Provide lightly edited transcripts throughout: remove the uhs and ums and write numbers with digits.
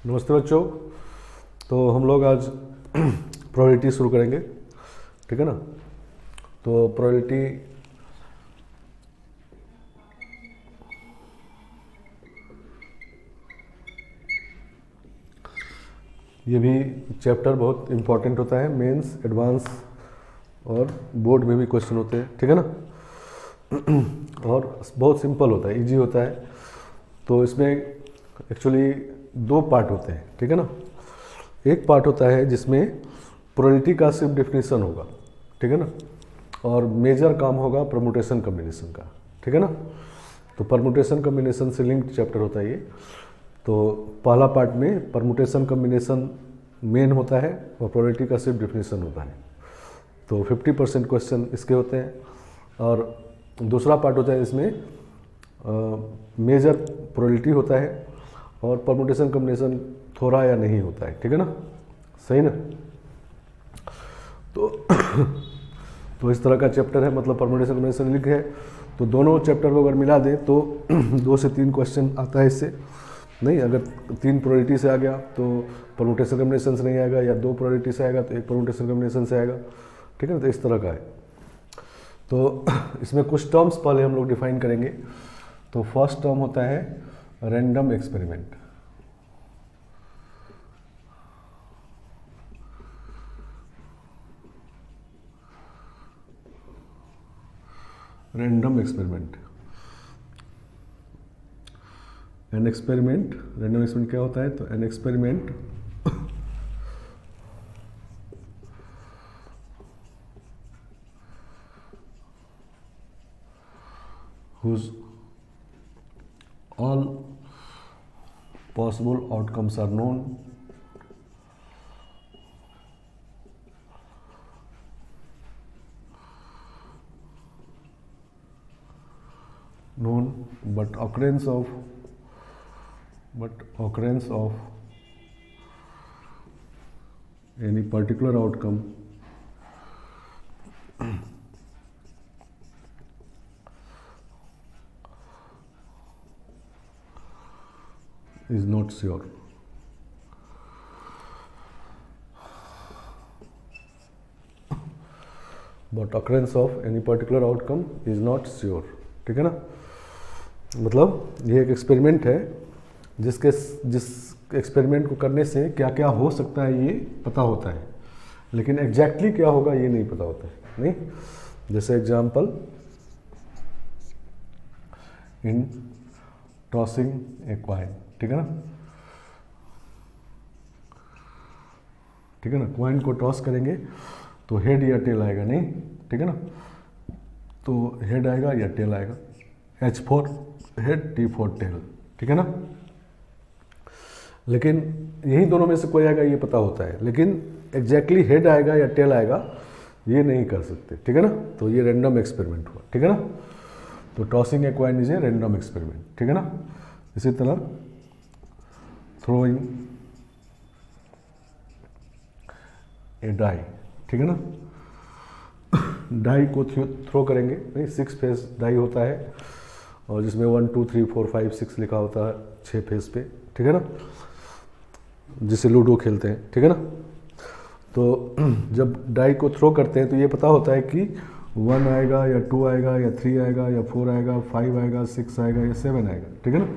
नमस्ते बच्चों। तो हम लोग आज प्रोबेबिलिटी शुरू करेंगे, ठीक है ना। तो प्रोबेबिलिटी ये भी चैप्टर बहुत इम्पोर्टेंट होता है, मेंस, एडवांस और बोर्ड में भी क्वेश्चन होते हैं, ठीक है ना। और बहुत सिंपल होता है, इजी होता है। तो इसमें एक्चुअली दो पार्ट होते हैं, ठीक है ना। एक पार्ट होता है जिसमें प्रोबेबिलिटी का सिर्फ डेफिनेशन होगा, ठीक है ना, और मेजर काम होगा परमुटेशन कम्बिनेशन का, ठीक है ना। तो परमुटेशन कम्बिनेशन से लिंक्ड चैप्टर होता है ये। तो पहला पार्ट में परमुटेशन कम्बिनेशन मेन होता है और प्रोबेबिलिटी का सिर्फ डेफिनेशन होता है। तो 50% क्वेश्चन इसके होते हैं। और दूसरा पार्ट होता है इसमें मेजर प्रोबेबिलिटी होता है और परमुटेशन कम्बिनेशन थोड़ा या नहीं होता है, ठीक है ना, सही ना। तो इस तरह का चैप्टर है, मतलब परमुटेशन कम्बिनेशन लिंक है। तो दोनों चैप्टर को अगर मिला दें तो 2 से 3 क्वेश्चन आता है इससे। नहीं, अगर 3 प्रोबेबिलिटी से आ गया तो परमुटेशन कम्बिनेशन से नहीं आएगा, या 2 प्रोबेबिलिटी से आएगा तो 1 परमुटेशन कम्बिनेशन से आएगा, ठीक है ना। तो इस तरह का है। तो इसमें कुछ टर्म्स पहले हम लोग डिफाइन करेंगे। तो फर्स्ट टर्म होता है random experiment. Random experiment, an experiment, random experiment क्या होता है? तो an experiment whose all possible outcomes are known, but occurrence of any particular outcome is not sure. But occurrence of any particular outcome is not sure, ठीक है ना। मतलब ये एक एक्सपेरिमेंट है जिस एक्सपेरिमेंट को करने से क्या क्या हो सकता है ये पता होता है, लेकिन एग्जैक्टली क्या होगा ये नहीं पता होता है। नहीं, जैसे example in tossing a coin, ठीक है ना। ठीक है ना, कॉइन को टॉस करेंगे तो हेड या टेल आएगा, नहीं, ठीक है ना। तो हेड आएगा या टेल आएगा, H for head, T for tail, ठीक है ना। लेकिन यही दोनों में से कोई आएगा ये पता होता है, लेकिन एग्जैक्टली हेड आएगा या टेल आएगा ये नहीं कर सकते, ठीक है ना। तो ये रैंडम एक्सपेरिमेंट हुआ, ठीक है ना। तो tossing a coin is a random experiment, ठीक है ना। इसी तरह थ्रोइंग ए डाई, ठीक है ना। डाई को थ्रो करेंगे, नहीं, 6 फेस डाई होता है और जिसमें 1 2 3 4 5 6 लिखा होता है 6 फेस पे, ठीक है ना, जिसे लूडो खेलते हैं, ठीक है ना। तो जब डाई को थ्रो करते हैं तो ये पता होता है कि 1 आएगा या 2 आएगा या 3 आएगा या 4 आएगा, 5 आएगा, 6 आएगा या 7 आएगा, ठीक है ना।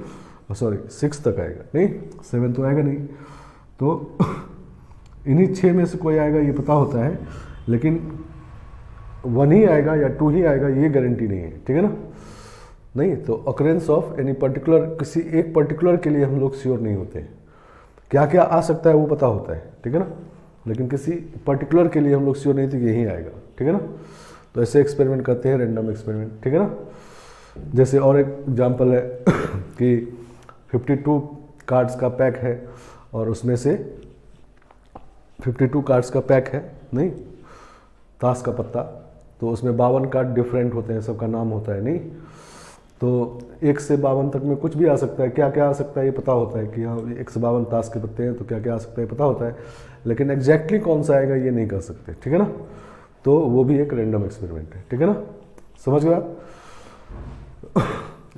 सॉरी, 6 तक आएगा, नहीं 7 तो आएगा नहीं। तो इन्हीं 6 में से कोई आएगा ये पता होता है, लेकिन 1 ही आएगा या 2 ही आएगा ये गारंटी नहीं है, ठीक है ना। नहीं, तो ऑकरेंस ऑफ एनी पर्टिकुलर, किसी एक पर्टिकुलर के लिए हम लोग श्योर नहीं होते हैं, क्या क्या आ सकता है वो पता होता है, ठीक है ना, लेकिन किसी पर्टिकुलर के लिए हम लोग श्योर नहीं थे कि यही आएगा, ठीक है ना। तो ऐसे एक्सपेरिमेंट करते हैं, रैंडम एक्सपेरिमेंट, ठीक है ना। जैसे और एक एग्जाम्पल है कि 52 कार्ड्स का पैक है और उसमें से 52 कार्ड्स का पैक है, नहीं, ताश का पत्ता, तो उसमें 52 कार्ड डिफरेंट होते हैं, सबका नाम होता है, नहीं। तो 1 से 52 तक में कुछ भी आ सकता है, क्या क्या आ सकता है ये पता होता है कि हाँ 1 से 52 ताश के पत्ते हैं तो क्या क्या आ सकता है पता होता है, लेकिन एग्जैक्टली कौन सा आएगा ये नहीं कर सकते, ठीक है ना। तो वो भी एक रैंडम एक्सपेरिमेंट है, ठीक है ना, समझ गए आप।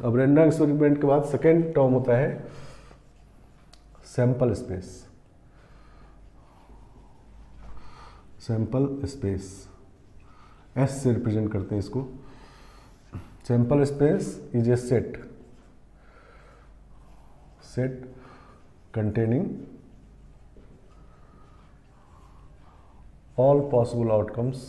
अब रैंडम एक्सपेरिमेंट के बाद सेकेंड टर्म होता है sample space, sample space S से रिप्रेजेंट करते हैं इसको। Sample space is a set, set containing all possible outcomes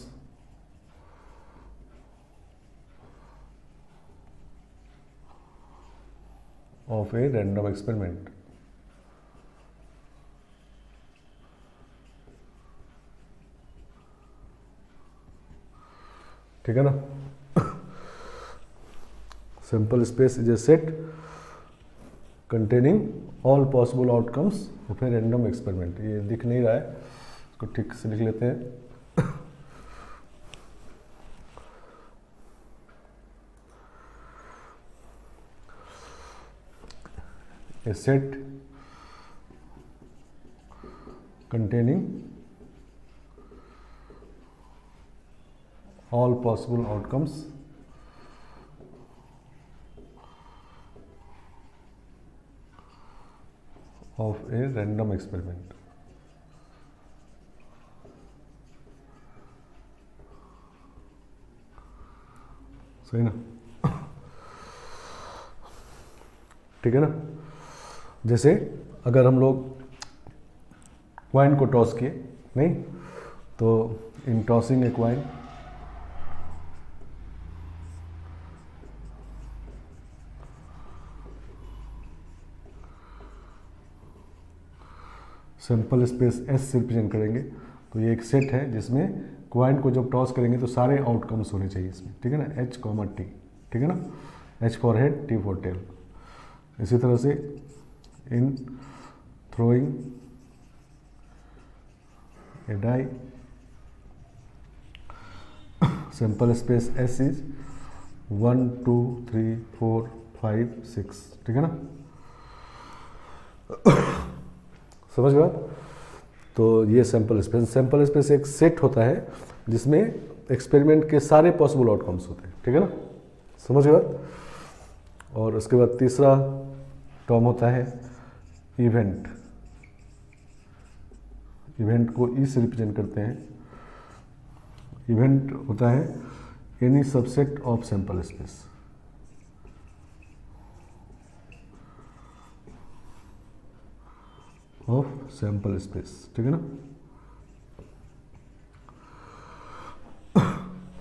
of a random experiment। ठीक है ना। Sample space is a set containing all possible outcomes of a random experiment। ये दिख नहीं रहा है, इसको ठीक से लिख लेते हैं। A set containing all possible outcomes of a random experiment। सही ना, ठीक है ना। जैसे अगर हम लोग क्वाइन को टॉस किए, नहीं तो इन टॉसिंग ए क्वाइन, सैंपल स्पेस एस से रिप्रेजेंट करेंगे। तो ये एक सेट है जिसमें क्वाइन को जब टॉस करेंगे तो सारे आउटकम्स होने चाहिए इसमें, ठीक है ना। एच कॉमा टी, ठीक है ना, H for head, T for tail. इसी तरह से in throwing a die, sample space S is 1 2 3 4 5 6, ठीक है ना। समझ गए आप। तो ये सैंपल स्पेस एक सेट होता है जिसमें एक्सपेरिमेंट के सारे पॉसिबल आउटकम्स होते हैं, ठीक है ना। समझ गए। और उसके बाद तीसरा टर्म होता है इवेंट। इवेंट को ई से रिप्रेजेंट करते हैं। इवेंट होता है any subset of sample space, of sample space, ठीक है ना।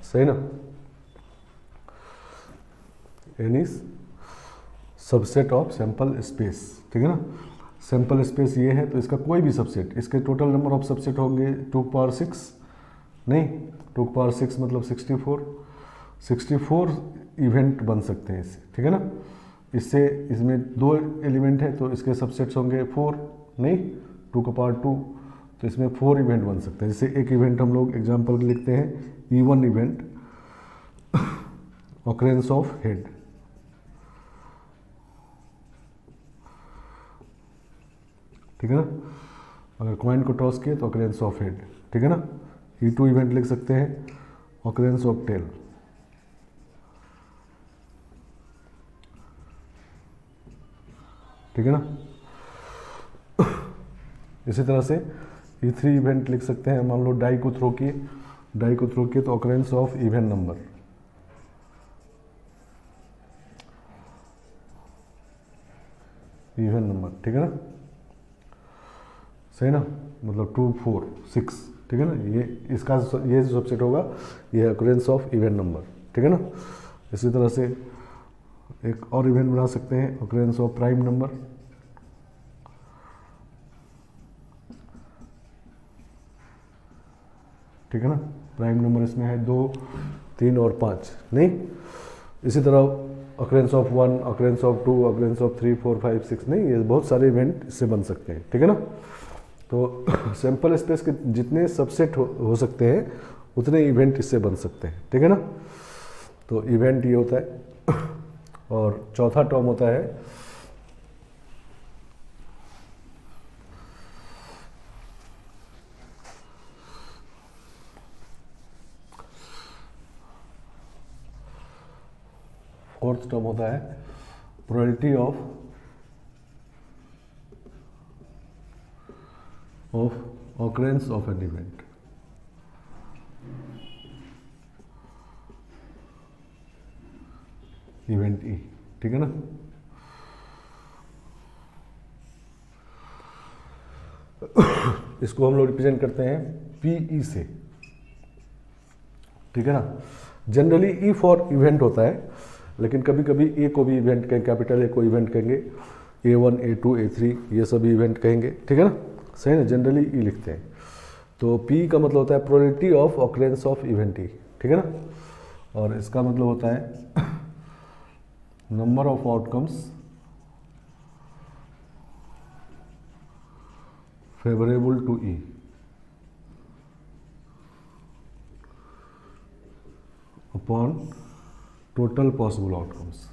सही ना। Any subset of sample space, ठीक है ना। सैंपल स्पेस ये है तो इसका कोई भी सबसेट, इसके टोटल नंबर ऑफ सबसेट होंगे 2 पावर 6, नहीं 2 पावर 6 मतलब 64 इवेंट बन सकते हैं इससे, ठीक है ना। इससे इसमें 2 एलिमेंट है तो इसके सबसेट्स होंगे 4, नहीं 2 का पावर 2, तो इसमें 4 इवेंट बन सकते हैं। जैसे एक इवेंट हम लोग एग्जांपल लिखते हैं E1 event, occurrence of head, ठीक है ना। अगर कॉइन को टॉस किए तो ऑकरेंस ऑफ हेड, ठीक है ना। E2 इवेंट लिख सकते हैं ऑकरेंस ऑफ टेल, ठीक है ना। इसी तरह से E3 इवेंट लिख सकते हैं, मान लो डाई को थ्रो किए तो ऑकरेंस ऑफ इवन नंबर, ठीक है ना। सही ना, मतलब 2 4 6, ठीक है ना। ये इसका ये जो सबसेट होगा ये ऑकरेंस ऑफ इवन नंबर, ठीक है ना। इसी तरह से एक और इवेंट बना सकते हैं ऑकरेंस ऑफ प्राइम नंबर, ठीक है ना। प्राइम नंबर इसमें है 2 3 और 5, नहीं। इसी तरह occurrence of 1, occurrence of 2, occurrence of 3 4 5 6, नहीं, ये बहुत सारे इवेंट इससे बन सकते हैं, ठीक है ना। तो सैंपल स्पेस के जितने सबसेट हो सकते हैं उतने इवेंट इससे बन सकते हैं, ठीक है ना। तो इवेंट ये होता है। और चौथा टर्म होता है फोर्थ टर्म होता है probability of of occurrence of an event. Event E, ठीक है ना। इसको हम लोग रिप्रेजेंट करते हैं पीई से, ठीक है ना। जनरली ई फॉर इवेंट होता है, लेकिन कभी कभी ए को भी इवेंट कहेंगे, कैपिटल ए को इवेंट कहेंगे, A1 A2 A3 ये सभी इवेंट कहेंगे, ठीक है ना। सही ना, जनरली ई लिखते हैं। तो पी का मतलब होता है probability of occurrence of event E, ठीक है ना। और इसका मतलब होता है number of outcomes favourable to E upon total possible outcomes.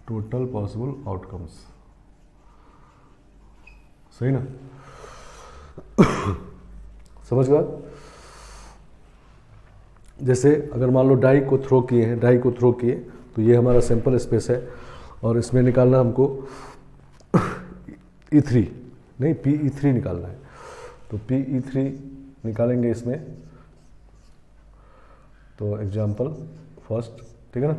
Total possible outcomes, सही ना। समझ गए। जैसे अगर मान लो डाई को थ्रो किए तो ये हमारा सैंपल स्पेस है, और इसमें निकालना हमको E3 नहीं PE3 निकालना है। तो PE3 निकालेंगे इसमें। तो एग्जाम्पल फर्स्ट, ठीक है ना।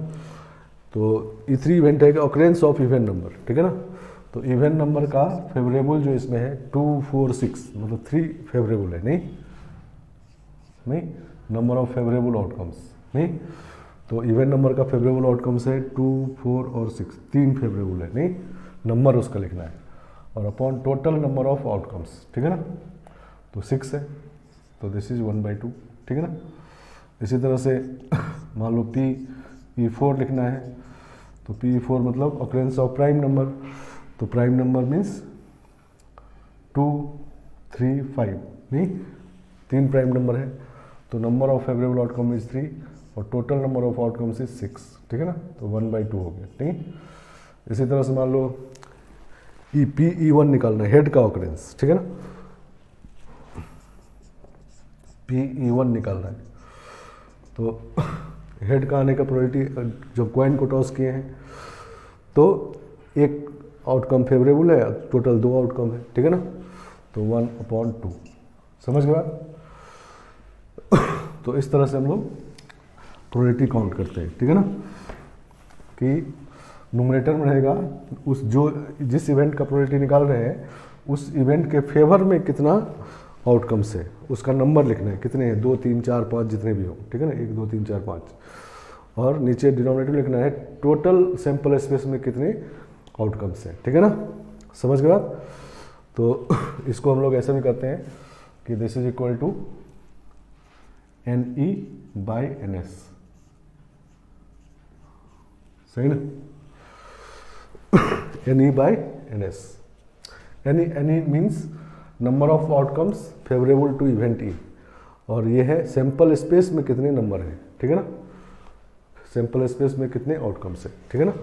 तो E3 इवेंट है कि ऑकरेंस ऑफ इवेंट नंबर, ठीक है ना। तो इवेंट नंबर का फेवरेबल जो इसमें है 2 4 6, मतलब 3 फेवरेबल है, नहीं नंबर ऑफ फेवरेबल आउटकम्स नहीं। तो इवेंट नंबर का फेवरेबल आउटकम्स है 2 4 और 6, 3 फेवरेबल है, नहीं नंबर उसका लिखना है, और upon total number of outcomes, ठीक है ना। तो 6 है, तो दिस इज 1/2, ठीक है ना। इसी तरह से मान लो PE4 लिखना है, तो PE4 मतलब ऑकरेंस ऑफ प्राइम नंबर। तो प्राइम नंबर मीन्स 2 3 5, नहीं 3 प्राइम नंबर है। तो number of favourable outcome is 3 और total number of outcomes is 6, ठीक है ना। तो 1/2 हो गया, ठीक। इसी तरह से मान लो PE1 निकालना है, हेड का ऑकरेंस, ठीक है ना। PE1 निकालना है, तो हेड का आने का प्रोबेबिलिटी, जब कॉइन को टॉस किए हैं तो एक आउटकम फेवरेबल है, टोटल 2 आउटकम है, ठीक है ना। तो 1/2, समझ गए बात। तो इस तरह से हम लोग प्रोबेबिलिटी काउंट करते हैं, ठीक है ना। कि न्यूमरेटर में रहेगा उस जिस इवेंट का प्रोबेबिलिटी निकाल रहे हैं उस इवेंट के फेवर में कितना आउटकम्स है, उसका नंबर लिखना है, कितने हैं, 2 3 4 5 जितने भी हो, ठीक है ना, 1 2 3 4 5। और नीचे डिनोमिनेटर लिखना है टोटल सैंपल स्पेस में कितने आउटकम्स हैं, ठीक है ना। समझ गए बात। तो इसको हम लोग ऐसे भी करते हैं कि this is equal to NE/NS, सही ना। NE/NS, NE means number of outcomes favourable to event E, और ये है सैंपल स्पेस में कितने नंबर हैं, ठीक है ना। सैंपल स्पेस में कितने आउटकम्स हैं, ठीक है ना।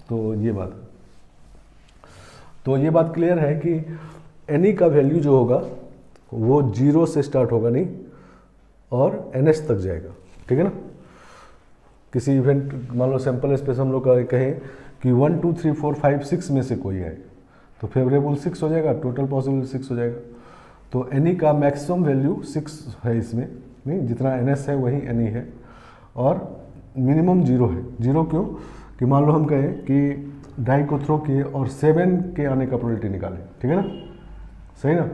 तो ये बात क्लियर है कि NE का वैल्यू जो होगा वो 0 से स्टार्ट होगा नहीं, और NS तक जाएगा, ठीक है ना। किसी इवेंट मान लो सैंपल स्पेस हम लोग कहें कि 1 2 3 4 5 6 में से कोई है, तो फेवरेबल 6 हो जाएगा, टोटल पॉसिबल 6 हो जाएगा। तो NE का मैक्सिमम वैल्यू 6 है इसमें, नहीं जितना NS है वही NE है, और मिनिमम 0 है। 0 क्यों कि मान लो हम कहें कि डाई को थ्रो किए और 7 के आने का प्रोबेबिलिटी निकालें, ठीक है ना, सही ना।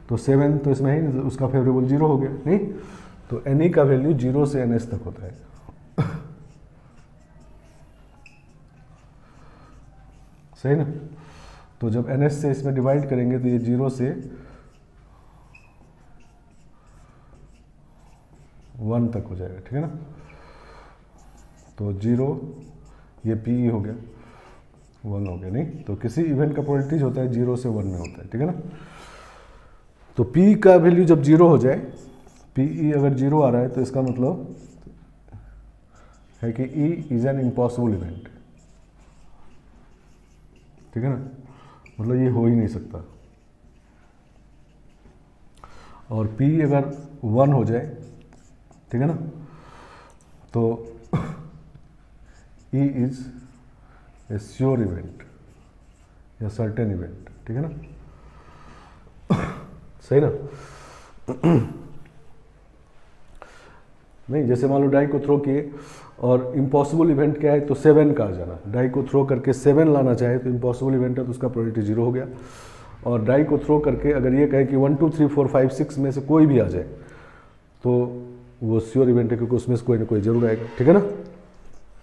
तो 7 तो इसमें ही, उसका फेवरेबल 0 हो गया, नहीं। तो NE का वैल्यू 0 से NS तक होता है। सही ना। तो जब NS से इसमें डिवाइड करेंगे तो ये 0 से 1 तक हो जाएगा, ठीक है ना। तो 0 ये PE हो गया, 1 हो गया, नहीं। तो किसी इवेंट का प्रोबेबिलिटी होता है 0 से 1 में होता है, ठीक है ना। तो P का वैल्यू जब 0 हो जाए, PE अगर 0 आ रहा है तो इसका मतलब है कि E is an impossible event, ठीक है ना, मतलब ये हो ही नहीं सकता। और P अगर 1 हो जाए, ठीक है ना, तो E is a sure event या सर्टेन इवेंट, ठीक है ना, सही ना। नहीं, जैसे मान लो डाई को थ्रो किए और इम्पॉसिबल इवेंट क्या है, तो 7 का आ जाना। डाई को थ्रो करके 7 लाना चाहे तो इम्पॉसिबल इवेंट है, तो उसका प्रोबेबिलिटी 0 हो गया। और डाई को थ्रो करके अगर ये कहे कि 1 2 3 4 5 6 में से कोई भी आ जाए तो वो श्योर इवेंट है, क्योंकि उसमें से कोई ना कोई जरूर आएगा, ठीक है ना,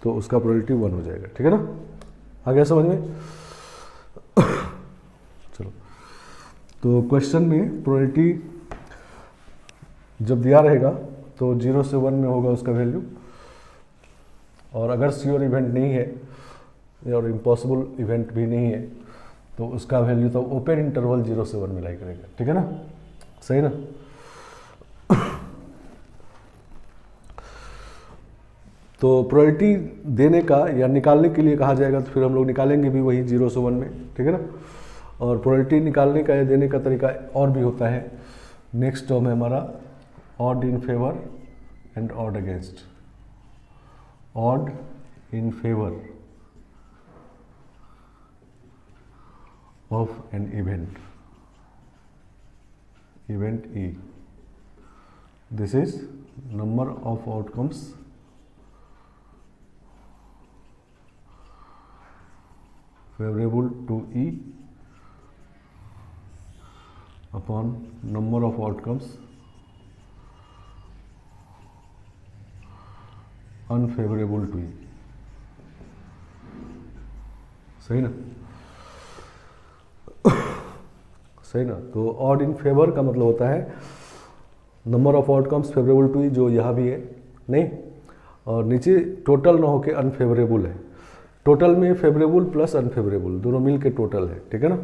तो उसका प्रोबेबिलिटी 1 हो जाएगा, ठीक है ना। आ गया समझ में? चलो, तो क्वेश्चन में प्रोबेबिलिटी जब दिया रहेगा तो 0 से 1 में होगा उसका वैल्यू, और अगर श्योर इवेंट नहीं है और इम्पॉसिबल इवेंट भी नहीं है तो उसका वैल्यू तो ओपन इंटरवल 0 से 1 में लाई करेगा, ठीक है ना, सही ना। तो प्रोबेबिलिटी देने का या निकालने के लिए कहा जाएगा तो फिर हम लोग निकालेंगे भी वही 0 से 1 में, ठीक है ना। और प्रोबेबिलिटी निकालने का या देने का तरीका और भी होता है। नेक्स्ट टर्म है हमारा odd in favour and odd against. Odd in favour of an event, event E, this is number of outcomes favorable to E upon number of outcomes unfavorable to E, सही ना, सही ना। तो odd in favour का मतलब होता है number of outcomes favourable to E, जो यहाँ भी है नहीं, और नीचे टोटल ना होके अनफेवरेबल है। टोटल में फेवरेबल प्लस अनफेवरेबल दोनों मिल के टोटल है, ठीक है ना,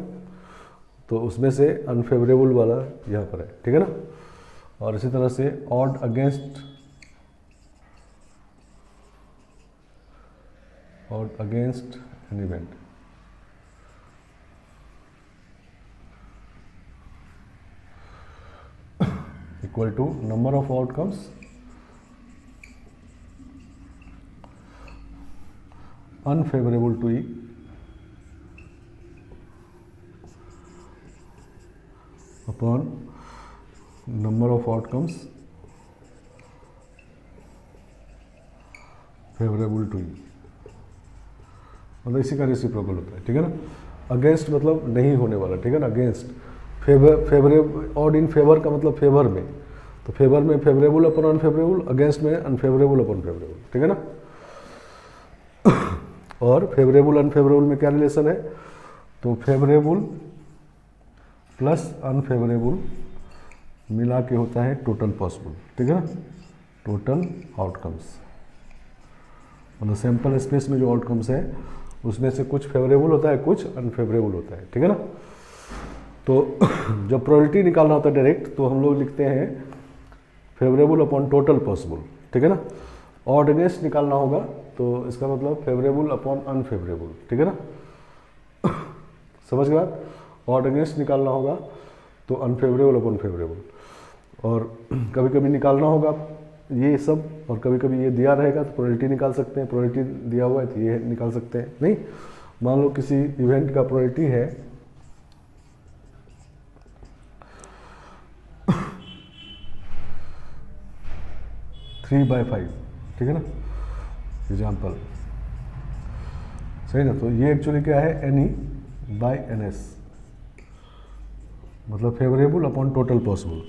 तो उसमें से अनफेवरेबल वाला यहाँ पर है, ठीक है ना। और इसी तरह से odd against, odd against an event, equal to number of outcomes unfavorable to E upon number of outcomes favorable to E, मतलब इसी का रेसिप्रोकल होता है, ठीक है ना। अगेंस्ट मतलब नहीं होने वाला, ठीक है ना, against. Favourable, odd in favour का मतलब फेवर में, तो फेवर में फेवरेबल अपन अनफेवरेबल, अगेंस्ट में अनफेवरेबल अपन फेवरेबल, ठीक है ना। और फेवरेबल अनफेवरेबल में क्या रिलेशन है, तो फेवरेबल प्लस अनफेवरेबल मिला के होता है टोटल पॉसिबल, ठीक है ना, टोटल आउटकम्स। मतलब सैंपल स्पेस में जो आउटकम्स है उसमें से कुछ फेवरेबल होता है, कुछ अनफेवरेबल होता है, ठीक है ना। तो जब प्रोबेबिलिटी निकालना होता है डायरेक्ट, तो हम लोग लिखते हैं फेवरेबल अपॉन टोटल पॉसिबल, ठीक है ना। ऑड अगेंस्ट निकालना होगा तो इसका मतलब फेवरेबल अपॉन अनफेवरेबल, ठीक है ना, समझ गया। ऑड अगेंस्ट निकालना होगा तो अनफेवरेबल अपॉन फेवरेबल, और कभी कभी निकालना होगा ये सब, और कभी कभी ये दिया रहेगा तो प्रोबेबिलिटी निकाल सकते हैं। प्रोबेबिलिटी दिया हुआ है तो ये निकाल सकते हैं। नहीं, मान लो किसी इवेंट का प्रोबेबिलिटी है 3/5, ठीक है ना, एग्जाम्पल, सही ना। तो ये एक्चुअली क्या है, NE/NS, मतलब favourable upon total possible.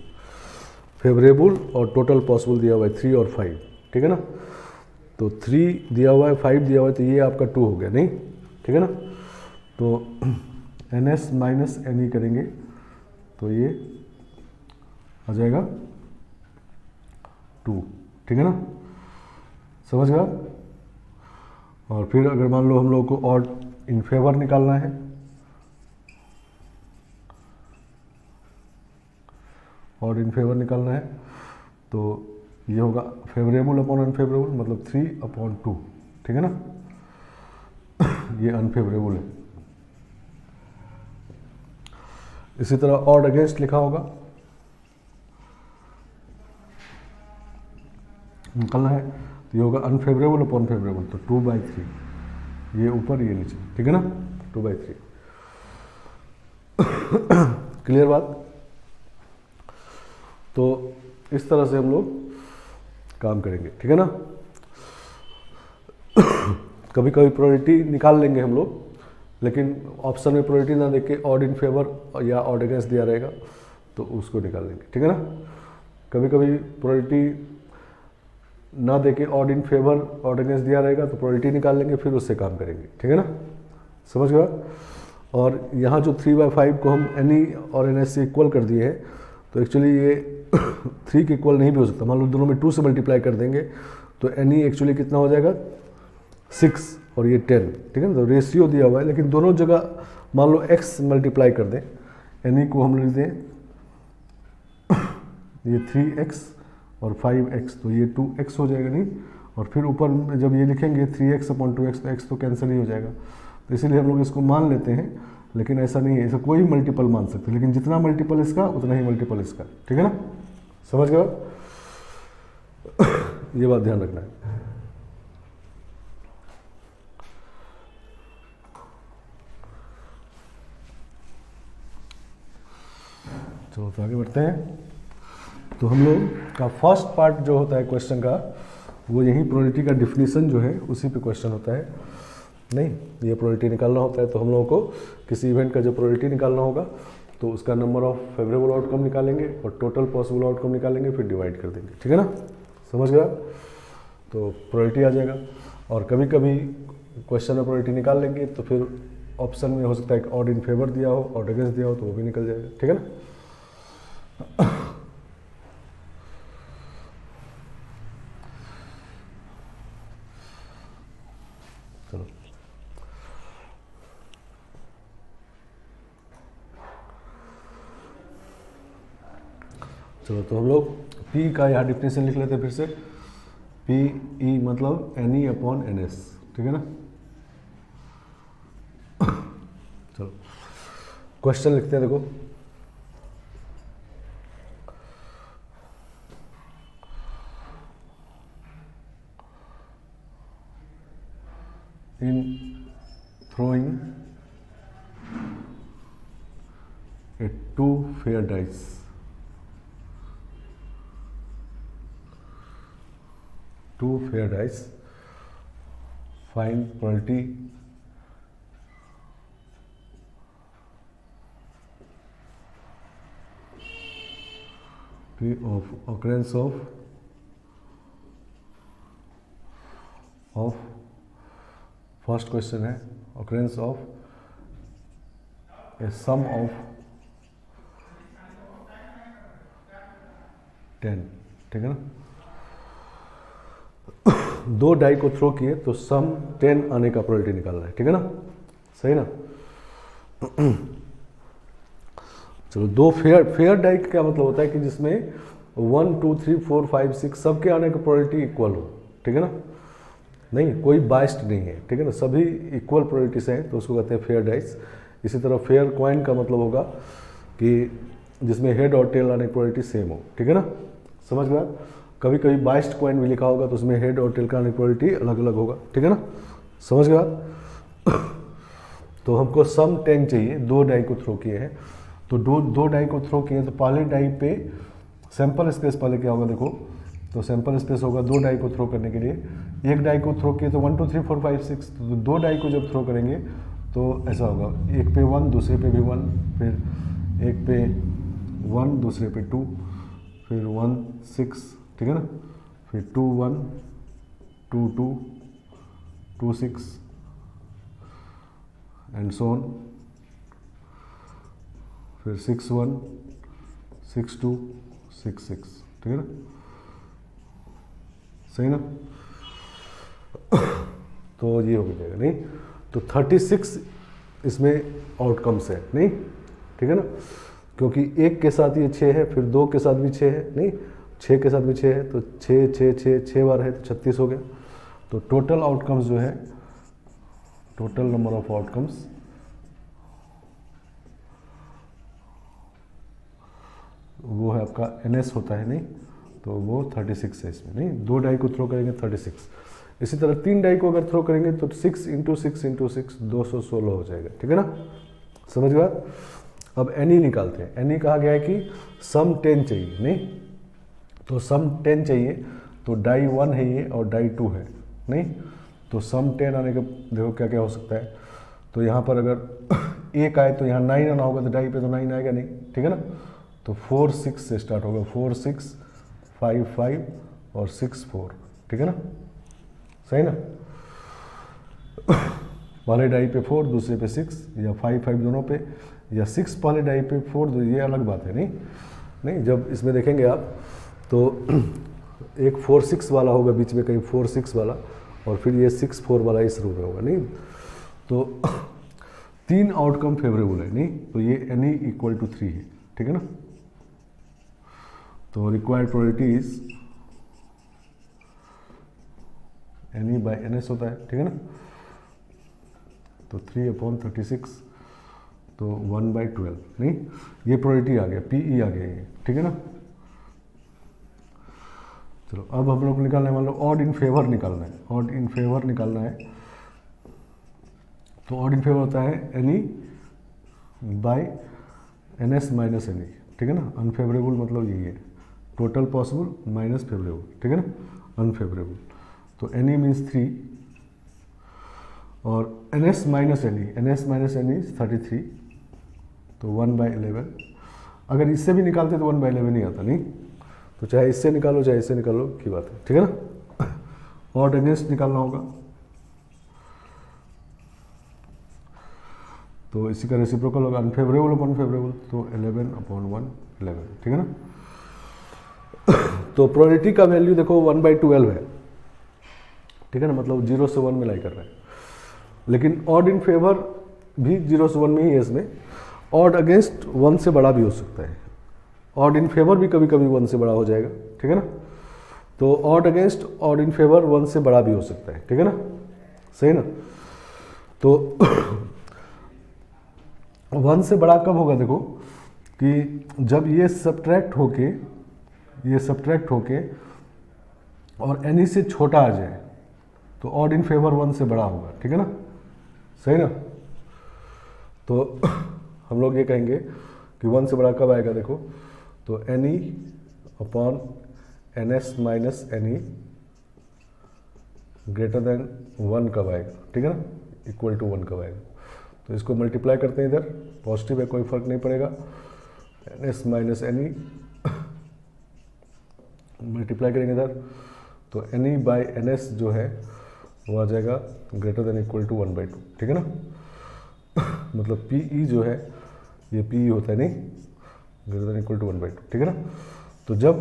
Favourable और टोटल पॉसिबल दिया हुआ है 3 और 5, ठीक है ना। तो 3 दिया हुआ है, 5 दिया हुआ है, तो ये आपका 2 हो गया, नहीं, ठीक है ना। तो NS माइनस NE करेंगे तो ये आ जाएगा 2, ठीक है ना, समझ गया। और फिर अगर मान लो हम लोग को ऑड इन फेवर निकालना है, ऑड इन फेवर निकालना है तो ये होगा फेवरेबल अपॉन अनफेवरेबल, मतलब 3/2, ठीक है ना। ये अनफेवरेबल है। इसी तरह ऑड अगेंस्ट लिखा होगा, निकालना है तो ये होगा अनफेवरेबल अपॉन फेवरेबल, तो 2/3, ये ऊपर ये नीचे, ठीक है ना, 2/3। क्लियर बात। तो इस तरह से हम लोग काम करेंगे, ठीक है ना। कभी कभी प्रोबेबिलिटी निकाल लेंगे हम लोग, लेकिन ऑप्शन में प्रोबेबिलिटी ना देके ऑड इन फेवर या ऑड अगेंस्ट दिया रहेगा तो उसको निकाल लेंगे, ठीक है ना। कभी कभी प्रोबेबिलिटी ना देके odd in favour odd against दिया रहेगा तो प्रोबेबिलिटी निकाल लेंगे, फिर उससे काम करेंगे, ठीक है ना, समझ गया। और यहाँ जो 3/5 को हम एनी और एन एस से इक्वल कर दिए हैं, तो एक्चुअली ये 3 के इक्वल नहीं भी हो सकता। मान लो दोनों में 2 से मल्टीप्लाई कर देंगे तो एनी एक्चुअली कितना हो जाएगा 6 और ये 10, ठीक है ना। तो रेशियो दिया हुआ है, लेकिन दोनों जगह मान लो x मल्टीप्लाई कर दें, एनी को हम लिख दें ये 3x और 5x, तो ये 2x हो जाएगा नहीं, और फिर ऊपर में जब ये लिखेंगे 3x/2x तो x तो कैंसिल ही हो जाएगा। तो इसीलिए हम लोग इसको मान लेते हैं, लेकिन ऐसा नहीं है, ऐसा कोई मल्टीपल मान सकते, लेकिन जितना मल्टीपल इसका उतना ही मल्टीपल इसका, ठीक है ना, समझ गए। ये बात ध्यान रखना है। चलो तो आगे बढ़ते हैं। तो हम लोग का फर्स्ट पार्ट जो होता है क्वेश्चन का, वो यही प्रोबेबिलिटी का डिफिनीशन जो है उसी पे क्वेश्चन होता है। नहीं, ये प्रोबेबिलिटी निकालना होता है, तो हम लोगों को किसी इवेंट का जो प्रोबेबिलिटी निकालना होगा तो उसका नंबर ऑफ फेवरेबल आउटकम निकालेंगे और टोटल पॉसिबल आउटकम निकालेंगे, फिर डिवाइड कर देंगे, ठीक है ना, समझ गया। तो प्रोबेबिलिटी आ जाएगा। और कभी कभी क्वेश्चन में प्रोबेबिलिटी निकाल लेंगे तो फिर ऑप्शन में हो सकता है कि ऑड इन फेवर दिया हो, ऑड अगेंस्ट दिया हो, तो वो भी निकल जाएगा, ठीक है ना। चलो चलो तो हम लोग P का यहाँ डिफिनेशन लिख लेते हैं फिर से। PE मतलब NE/NS, ठीक है ना। चलो क्वेश्चन लिखते हैं, देखो। In throwing a 2 fair dice, find probability of occurrence of first question है occurrence of a sum of 10, ठीक है ना। 2 डाई को थ्रो किए तो सम 10 आने का प्रोबेबिलिटी निकाल रहा है, ठीक है ना, सही ना। चलो 2 फेयर डाई का क्या मतलब होता है कि जिसमें 1 2 3 4 5 6 सबके आने का प्रोबेबिलिटी इक्वल हो, ठीक है ना, नहीं कोई बाइस्ड नहीं है, ठीक है ना, सभी इक्वल प्रोबेबिलिटीज हैं, तो उसको कहते हैं फेयर डाइस। इसी तरह फेयर कॉइन का मतलब होगा कि जिसमें हेड और टेल आने की प्रोबेबिलिटी सेम हो, ठीक है ना, समझ गया। कभी कभी बाइस्ड कॉइन भी लिखा होगा तो उसमें हेड और टेल का आने की प्रोबेबिलिटी अलग अलग होगा, ठीक है ना, समझ गया। तो हमको सम 10 चाहिए, 2 डाई को थ्रो किए हैं, तो दो डाई को थ्रो किए तो पहले डाई पे सैंपल स्पेस पहले क्या होगा देखो, तो सैंपल स्पेस होगा 2 डाई को थ्रो करने के लिए। एक डाई को थ्रो किए तो 1 2 3 4 5 6, तो 2 डाई को जब थ्रो करेंगे तो ऐसा होगा, एक पे 1 दूसरे पे भी 1, फिर एक पे 1 दूसरे पे 2, फिर 1 6, ठीक है ना, फिर 2 1 2 2 2 6 एंड सो ऑन, फिर 6 1 6 2 6 6, ठीक है ना, सही ना। तो ये हो जाएगा, नहीं तो 36 इसमें आउटकम्स है, नहीं, ठीक है ना, क्योंकि एक के साथ ये 6 है, फिर 2 के साथ भी 6 है, नहीं 6 के साथ भी 6 है, तो 6 6 6 6 बार है तो 36 हो गया। तो टोटल आउटकम्स जो है, टोटल नंबर ऑफ आउटकम्स वो है आपका NS होता है, नहीं तो वो 36 है इसमें, नहीं 2 डाई को थ्रो करेंगे 36, इसी तरह 3 डाई को अगर थ्रो करेंगे तो 6 इंटू 6 इंटू 6 216 हो जाएगा, ठीक है ना, समझ गया। अब एनी निकालते हैं। एनी कहा गया है कि सम 10 चाहिए, नहीं तो सम 10 चाहिए, तो डाई 1 है ये और डाई 2 है, नहीं तो सम 10 आने का देखो क्या क्या हो सकता है। तो यहाँ पर अगर 1 आए तो यहाँ 9 आना होगा, तो डाई पे तो 9 आएगा नहीं, ठीक है ना। तो 4 6 से स्टार्ट होगा, 4 6 5 5 और 6 4, ठीक है ना, सही ना। पहले डाई पे 4 दूसरे पे 6 या 5 5 दोनों पे, या 6 पहले डाई पे 4, ये अलग बात है, नहीं जब इसमें देखेंगे आप तो एक 4 6 वाला होगा बीच में कहीं 4 6 वाला, और फिर ये 6 4 वाला इस रो में होगा, नहीं तो 3 आउटकम फेवरेबल है, नहीं तो ये एनी इक्वल टू 3 है, ठीक है ना। तो required probability is N E by N S होता है, ठीक है ना। तो 3/36 तो 1/12, नहीं ये प्रोबेबिलिटी आ गया, पीई आ गया ये, ठीक है ना। चलो अब हम लोग निकालने वाले ऑड इन फेवर निकालना है, ऑड इन फेवर निकालना है। तो ऑड इन फेवर होता है N E by N S minus N E, ठीक है ना। अनफेवरेबल मतलब यही है, टोटल पॉसिबल माइनस फेवरेबल, ठीक है ना, अनफेवरेबल। तो एनी मीन्स 3 और एन एस माइनस एनी 33, तो 1/11। अगर इससे भी निकालते तो 1/11 नहीं आता, नहीं तो चाहे इससे निकालो चाहे इससे निकालो की बात है, ठीक है ना। ऑड अगेंस्ट निकालना होगा, तो इसी का रेसिप्रोकल होगा अनफेवरेबल अपॉन फेवरेबल, तो 11/111, ठीक है ना। तो प्रोबेबिलिटी का वैल्यू देखो 1/12 है, ठीक है ना, मतलब 0 से 1 में लाई कर रहा है। लेकिन ऑड इन फेवर भी 0 से 1 में ही है इसमें, ऑड अगेंस्ट 1 से बड़ा भी हो सकता है, ऑड इन फेवर भी कभी कभी 1 से बड़ा हो जाएगा, ठीक है ना। तो odd against odd in favour 1 से बड़ा भी हो सकता है, ठीक है ना, सही ना। तो 1 से बड़ा कब होगा, देखो कि जब ये सब्ट्रैक्ट होके और एनी से छोटा आ जाए तो ऑड इन फेवर 1 से बड़ा होगा, ठीक है ना, सही ना। तो हम लोग ये कहेंगे कि 1 से बड़ा कब आएगा, देखो तो N E upon N S minus N E greater than 1 कब आएगा, ठीक है ना, इक्वल टू 1 कब आएगा। तो इसको मल्टीप्लाई करते हैं, इधर पॉजिटिव है कोई फर्क नहीं पड़ेगा, N S minus N E multiply करेंगे इधर, तो एनी बाय एन एस जो है वो आ जाएगा ग्रेटर देन इक्वल टू 1/2, ठीक है ना। मतलब पी ई जो है ये पी ई होता है, नहीं ग्रेटर देन इक्वल टू 1/2, ठीक है ना। तो जब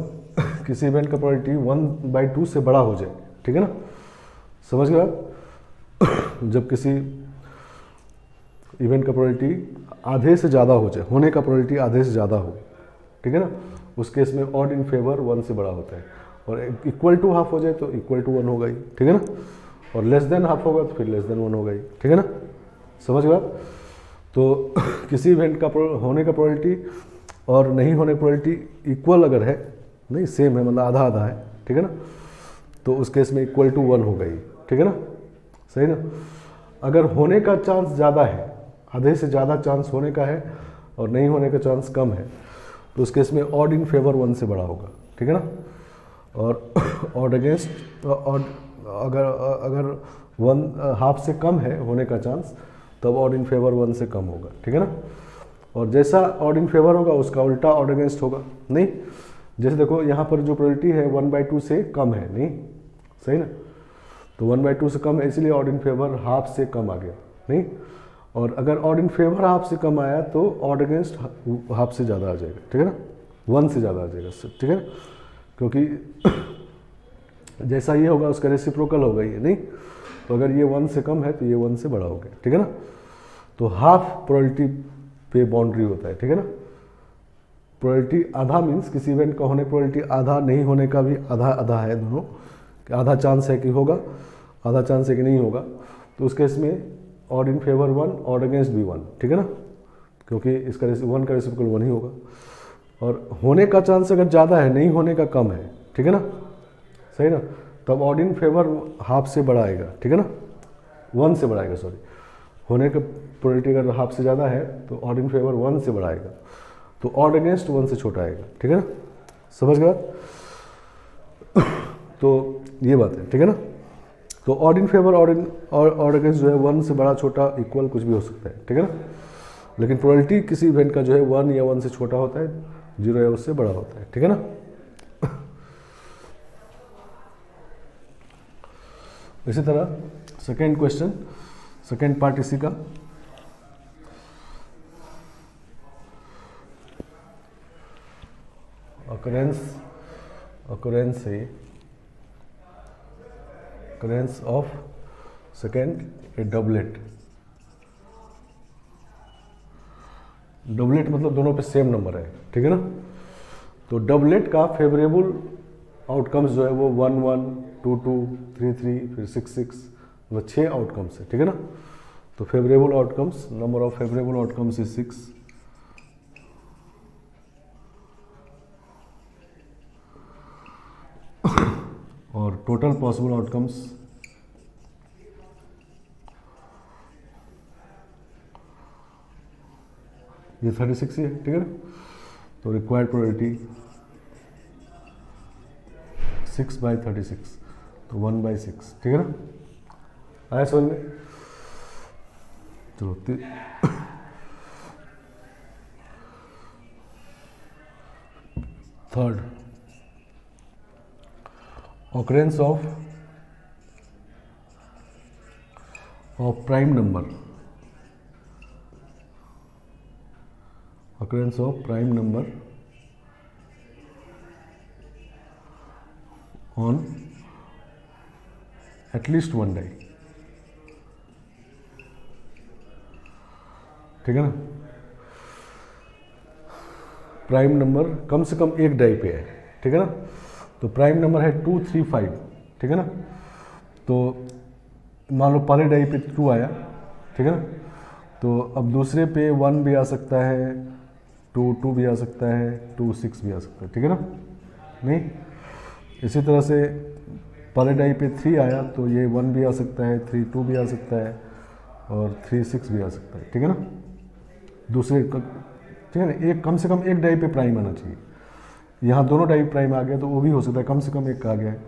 किसी इवेंट का प्रोबेबिलिटी 1/2 से बड़ा हो जाए, ठीक है ना, समझ गए आप। जब किसी इवेंट का प्रोबेबिलिटी आधे से ज़्यादा हो जाए, होने का प्रोबेबिलिटी आधे से ज़्यादा हो, ठीक है ना, उस केस में ऑड इन फेवर 1 से बड़ा होता है, और इक्वल टू हाफ हो जाए तो इक्वल टू 1 होगा ही, ठीक है ना, और लेस देन हाफ होगा तो फिर लेस देन 1 होगा ही, ठीक है ना, समझ गए आप। तो किसी इवेंट का होने का प्रोबेबिलिटी और नहीं होने की प्रोबेबिलिटी इक्वल अगर है, नहीं सेम है मतलब आधा आधा है, ठीक है ना, तो उस केस में इक्वल टू 1 होगा ही, ठीक है ना, सही ना। अगर होने का चांस ज़्यादा है, आधे से ज़्यादा चांस होने का है और नहीं होने का चांस कम है, तो उस केस में ऑड इन फेवर 1 से बड़ा होगा, ठीक है ना। और ऑड अगेंस्ट ऑड अगर 1 हाफ से कम है होने का चांस, तब ऑड इन फेवर 1 से कम होगा, ठीक है ना। और जैसा ऑड इन फेवर होगा उसका उल्टा ऑड अगेंस्ट होगा, नहीं जैसे देखो यहाँ पर जो प्रोबेबिलिटी है 1/2 से कम है, नहीं सही ना, तो 1/2 से कम है इसलिए ऑड इन फेवर हाफ से कम आ गया, नहीं। और अगर ऑड इन फेवर हाफ से कम आया तो ऑड अगेंस्ट हाफ से ज़्यादा आ जाएगा, ठीक है ना, 1 से ज़्यादा आ जाएगा, ठीक है ना, क्योंकि जैसा ये होगा उसका रेसिप्रोकल होगा ये, नहीं तो अगर ये 1 से कम है तो ये 1 से बड़ा हो गया, ठीक है ना। तो हाफ प्रोबेबिलिटी पे बाउंड्री होता है, ठीक है ना। प्रोबेबिलिटी आधा मीन्स किसी इवेंट का होने प्रोबेबिलिटी आधा, नहीं होने का भी आधा आधा है, दोनों आधा चांस है कि होगा, आधा चांस है कि नहीं होगा, तो उस केस में odd in favour 1 odd against भी 1, ठीक है ना, क्योंकि इसका 1 का रेसिप्रोकल 1 ही होगा। और होने का चांस अगर ज़्यादा है, नहीं होने का कम है, ठीक है ना, सही ना, तब ऑड इन फेवर हाफ से बड़ा आएगा, ठीक है ना, 1 से बड़ा आएगा, सॉरी, होने का प्रोबेबिलिटी अगर हाफ से ज़्यादा है तो ऑड इन फेवर 1 से बड़ा आएगा, तो ऑड अगेंस्ट 1 से छोटा आएगा, ठीक है ना, समझ गए बात? तो ये बात है, ठीक है ना। तो odd in favour odd against जो है 1 से बड़ा छोटा इक्वल कुछ भी हो सकता है, ठीक है ना, लेकिन प्रोबेबिलिटी किसी इवेंट का जो है 1 या 1 से छोटा होता है, 0 या उससे बड़ा होता है, ठीक है ना। इसी तरह सेकेंड क्वेश्चन, सेकेंड पार्ट इसी का, occurrence of second A doublet. Doublet मतलब दोनों पे सेम नंबर है, ठीक है ना। तो डबलेट का फेवरेबल आउटकम्स जो है वो 1 1 2 2 3 3 फिर 6 6, मतलब 6 आउटकम्स है, ठीक है ना। तो favourable outcomes, number of favourable outcomes is 6, और टोटल पॉसिबल आउटकम्स ये 36 ही है, ठीक है ना। तो रिक्वायर्ड प्रोबेबिलिटी 6/36, तो 1/6, ठीक है ना। आया समझ में? चलो third, occurrence of prime number, occurrence of prime number on at least one die, ठीक है ना। प्राइम नंबर कम से कम एक डाई पे है, ठीक है ना। तो प्राइम नंबर है 2 3 5, ठीक है ना। तो मान लो पहले डाई पे 2 आया, ठीक है ना। तो अब दूसरे पे 1 भी आ सकता है, 2 भी आ सकता है, 2 6 भी आ सकता है, ठीक है ना। नहीं, इसी तरह से पहले डाई पे 3 आया तो ये 1 भी आ सकता है, 3 2 भी आ सकता है, और 3 6 भी आ सकता है, ठीक है ना। दूसरे, ठीक है ना, एक कम से कम एक डाई पे प्राइम आना चाहिए। यहाँ दोनों डाई प्राइम आ गया तो वो भी हो सकता है, कम से कम एक आ गया है।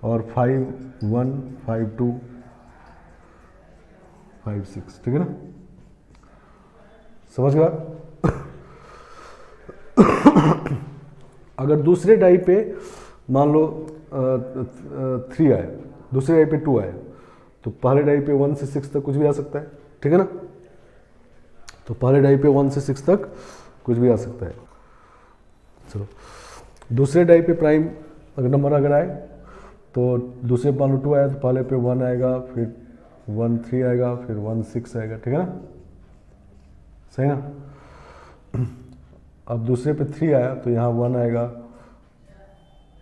और 5 1 5 2 5 6, ठीक है ना, समझ गया। अगर दूसरे डाई पे मान लो 3 आया, दूसरे डाई पे 2 आया, तो पहले डाई पे 1 से 6 तक कुछ भी आ सकता है, ठीक है ना। तो पहले डाई पे 1 से 6 तक कुछ भी आ सकता है। चलो दूसरे डाई पे प्राइम अगर नंबर अगर आए तो दूसरे मान लो 2 आया तो पहले पे 1 आएगा, फिर 1 3 आएगा, फिर 1 6 आएगा, ठीक है ना, सही ना। अब दूसरे पे 3 आया तो यहाँ 1 आएगा,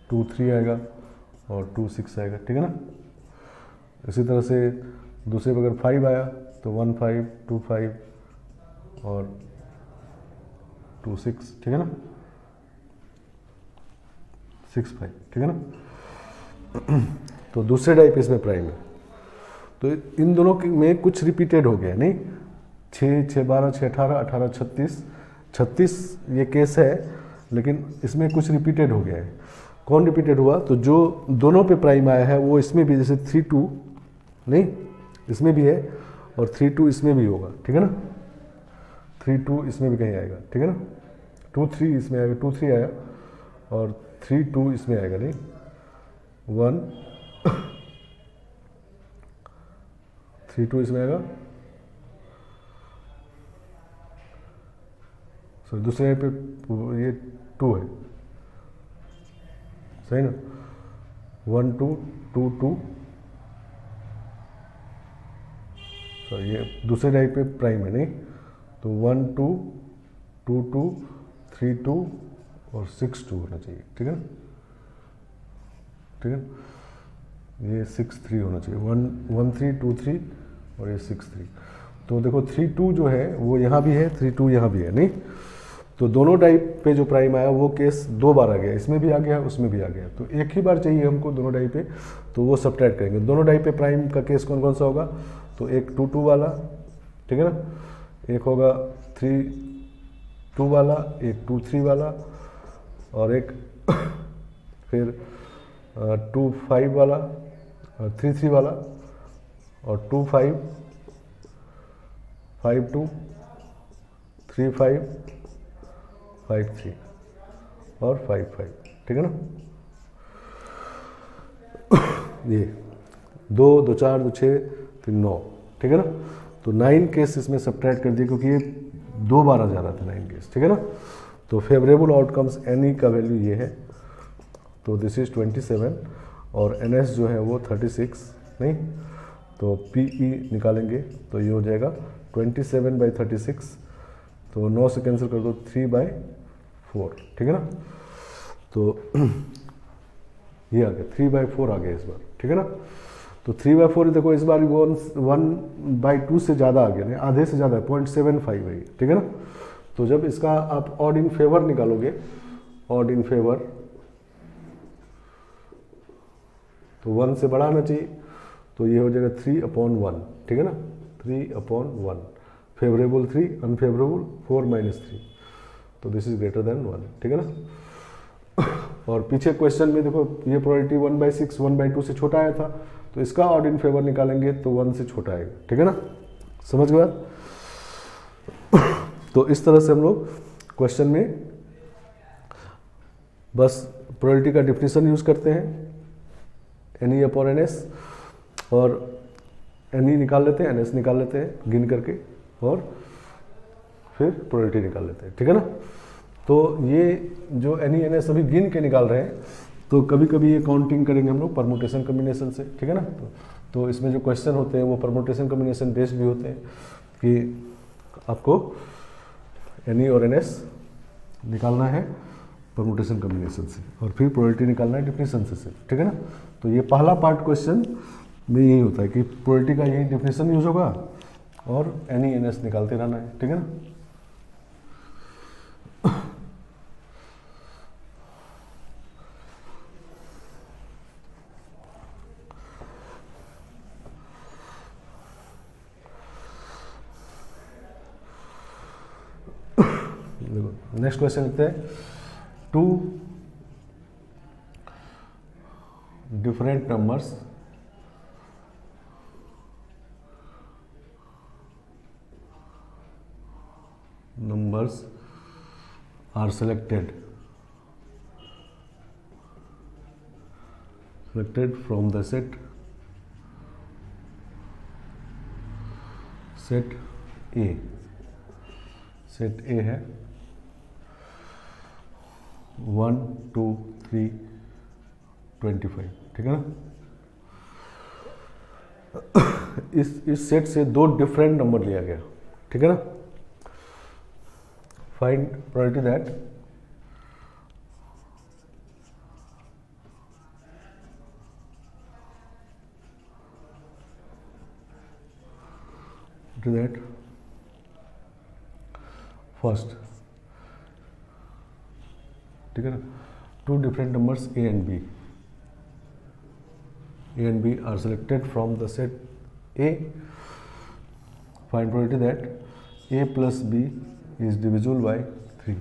2 3 आएगा और 2 6 आएगा, ठीक है ना। इसी तरह से दूसरे पे अगर 5 आया तो 1 5 2 5 और 2 6, ठीक है ना, 6 5, ठीक है ना। तो दूसरे डाई पे इसमें प्राइम है, तो इन दोनों में कुछ रिपीटेड हो गया, नहीं 6 6 12 6 18 18 36 ये केस है, लेकिन इसमें कुछ रिपीटेड हो गया है। कौन रिपीटेड हुआ? तो जो दोनों पे प्राइम आया है वो इसमें भी, जैसे 3 2 नहीं इसमें भी है और 3 2 इसमें भी होगा, ठीक है ना। 3 2 इसमें भी कहीं आएगा, ठीक है ना। 2 3 इसमें आएगा, 2 3 आया और 3 2 इसमें आएगा, नहीं 1 3 2 इसमें आएगा। सॉरी दूसरे पे ये 2 है, सही ना, 1 2 2 2, सॉरी ये दूसरे डाई पे प्राइम है, नहीं तो 1 2 2 2 3 2 और 6 2 होना चाहिए, ठीक है ना, ठीक है। ये 6 3 होना चाहिए, 1 3 2 3 और ये 6 3। तो देखो 3 2 जो है वो यहाँ भी है, 3 2 यहाँ भी है, नहीं तो दोनों डाई पे जो प्राइम आया वो केस 2 बार आ गया, इसमें भी आ गया उसमें भी आ गया, तो एक ही बार चाहिए हमको दोनों डाई पे, तो वो सब्ट्रैक्ट करेंगे। दोनों डाई पे प्राइम का केस कौन कौन सा होगा, तो एक 2 2 वाला, ठीक है ना, एक होगा 3 2 वाला, एक 2 3 वाला, और एक फिर 2 5 वाला, 3 3 वाला, और 2 5 5 2 3 5 5 3 और 5 5, ठीक है ना। ये 2 2 4 2 6 3 9, ठीक है ना। तो 9 केस इसमें सब्ट्रैक्ट कर दिए क्योंकि ये 2 बार आ जा रहा था 9 केस, ठीक है ना। तो फेवरेबल आउटकम्स एन का वैल्यू ये है, तो दिस इज 27 और एन एस जो है वो 36, नहीं तो पी ई निकालेंगे तो ये हो जाएगा 27/36, तो 9 से कैंसिल कर दो 3/4, ठीक है ना। तो ये आ गया 3/4 आ गया इस बार, ठीक है ना। तो 3/4 देखो इस बार 1/2 से ज़्यादा आ गया, नहीं आधे से ज़्यादा है, 0.75 है, ठीक है ना। तो जब इसका आप ऑड इन फेवर निकालोगे, ऑड इन फेवर तो 1 से बड़ा आना चाहिए, तो ये हो जाएगा 3/1, ठीक है ना, 3/1, फेवरेबल 3, अनफेवरेबल 4 - 3, तो दिस इज ग्रेटर देन 1, ठीक है ना। और पीछे क्वेश्चन में देखो ये प्रोबेबिलिटी 1/6 1/2 से छोटा आया था, तो इसका ऑड इन फेवर निकालेंगे तो 1 से छोटा आएगा, ठीक है ना, समझ गए बात। तो इस तरह से हम लोग क्वेश्चन में बस प्रोबेबिलिटी का डिफिनेशन यूज करते हैं, एन अपॉन एन एस, और एन निकाल लेते हैं, एन एस निकाल लेते हैं गिन करके, और फिर प्रोबेबिलिटी निकाल लेते हैं, ठीक है ना। तो ये जो एन एन एस अभी गिन के निकाल रहे हैं, तो कभी कभी ये काउंटिंग करेंगे हम लोग परमुटेशन कम्बिनेशन से, ठीक है ना। तो इसमें जो क्वेश्चन होते हैं वो परमुटेशन कम्बिनेशन बेस्ड भी होते हैं कि आपको एन और एन एस निकालना है परमुटेशन कम्बिनेशन से, और फिर प्रोबेबिलिटी निकालना है डिफिनेशन से सिर्फ, ठीक है ना। तो ये पहला पार्ट क्वेश्चन में यही होता है कि प्रोबेबिलिटी का यही डिफिनेशन यूज होगा और एन एन एस निकालते रहना है, ठीक है ना। नेक्स्ट क्वेश्चन लिखते हैं, 2 different numbers are selected from the set A, set ए है 1 2 3 25, ठीक है ना। इस सेट से 2 डिफरेंट नंबर लिया गया, ठीक है ना। फाइंड प्रोबेबिलिटी दैट फर्स्ट, ठीक है ना, 2 different numbers a and b are selected from the set A. Find probability that a plus b is divisible by 3.